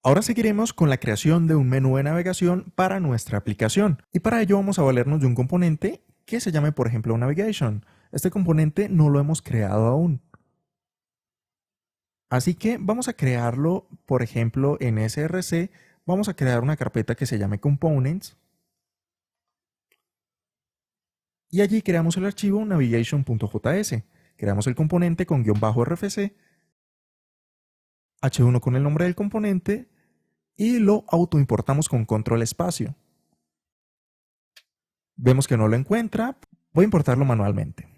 Ahora seguiremos con la creación de un menú de navegación para nuestra aplicación y para ello vamos a valernos de un componente que se llame por ejemplo Navigation. Este componente no lo hemos creado aún. Así que vamos a crearlo, por ejemplo, en src, vamos a crear una carpeta que se llame Components y allí creamos el archivo navigation.js. Creamos el componente con --rfc, h1 con el nombre del componente y lo autoimportamos con control espacio. Vemos que no lo encuentra, voy a importarlo manualmente.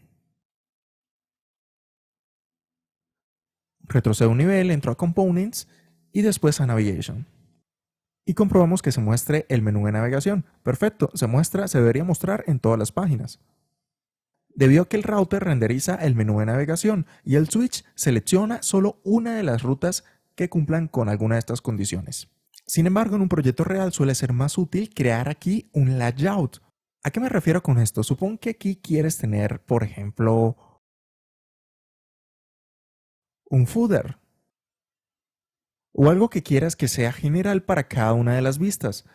Retrocedo un nivel, entro a Components y después a Navigation. Y comprobamos que se muestre el menú de navegación. Perfecto, se debería mostrar en todas las páginas. Debido a que el router renderiza el menú de navegación y el switch selecciona solo una de las rutas que cumplan con alguna de estas condiciones. Sin embargo, en un proyecto real suele ser más útil crear aquí un layout. ¿A qué me refiero con esto? Supón que aquí quieres tener, por ejemplo, un footer o algo que quieras que sea general para cada una de las vistas.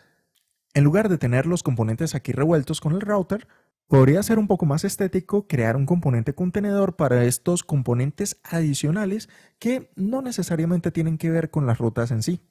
En lugar de tener los componentes aquí revueltos con el router, podría ser un poco más estético crear un componente contenedor para estos componentes adicionales que no necesariamente tienen que ver con las rutas en sí.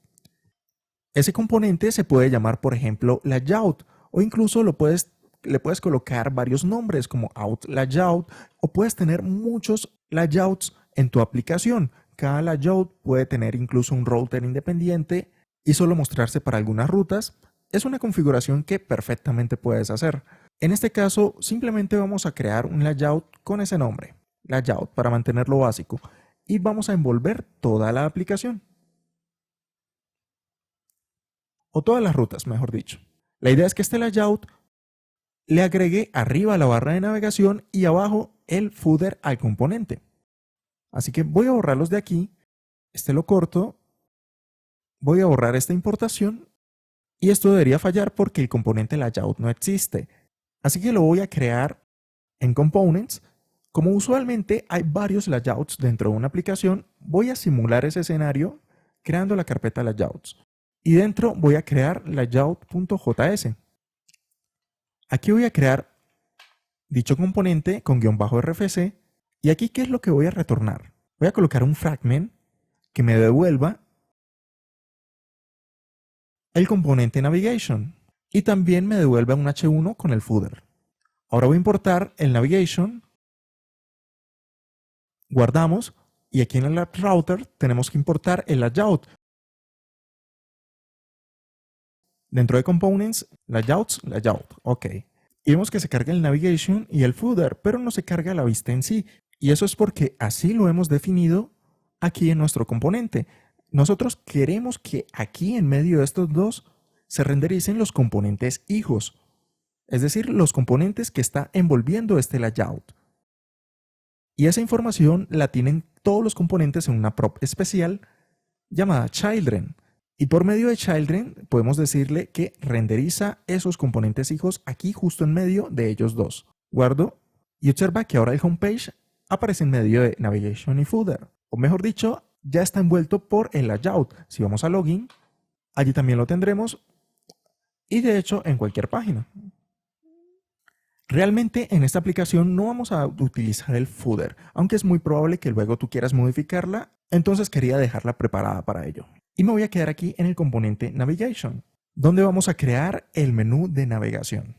Ese componente se puede llamar, por ejemplo, layout, o incluso le puedes colocar varios nombres como out layout, o puedes tener muchos layouts en tu aplicación. Cada layout puede tener incluso un router independiente y solo mostrarse para algunas rutas. Es una configuración que perfectamente puedes hacer. En este caso, simplemente vamos a crear un layout con ese nombre, layout, para mantenerlo básico, y vamos a envolver toda la aplicación. O todas las rutas, mejor dicho. La idea es que este layout le agregue arriba la barra de navegación y abajo el footer al componente. Así que voy a borrarlos de aquí, este lo corto, voy a borrar esta importación y esto debería fallar porque el componente layout no existe. Así que lo voy a crear en Components. Como usualmente hay varios layouts dentro de una aplicación, voy a simular ese escenario creando la carpeta layouts. Y dentro voy a crear layout.js. Aquí voy a crear dicho componente con --rfc y aquí ¿qué es lo que voy a retornar? Voy a colocar un fragment que me devuelva el componente navigation y también me devuelva un h1 con el footer. Ahora voy a importar el navigation, guardamos y aquí en el app router tenemos que importar el layout. Dentro de components, layouts, layout, ok. Y vemos que se carga el navigation y el footer, pero no se carga la vista en sí. Y eso es porque así lo hemos definido aquí en nuestro componente. Nosotros queremos que aquí en medio de estos dos se rendericen los componentes hijos, es decir, los componentes que está envolviendo este layout. Y esa información la tienen todos los componentes en una prop especial llamada children. Y por medio de children podemos decirle que renderiza esos componentes hijos aquí justo en medio de ellos dos. Guardo y observa que ahora el homepage aparece en medio de navigation y footer. O mejor dicho, ya está envuelto por el layout. Si vamos a login, allí también lo tendremos y de hecho en cualquier página. Realmente en esta aplicación no vamos a utilizar el footer, aunque es muy probable que luego tú quieras modificarla, entonces quería dejarla preparada para ello. Y me voy a quedar aquí en el componente Navigation, donde vamos a crear el menú de navegación.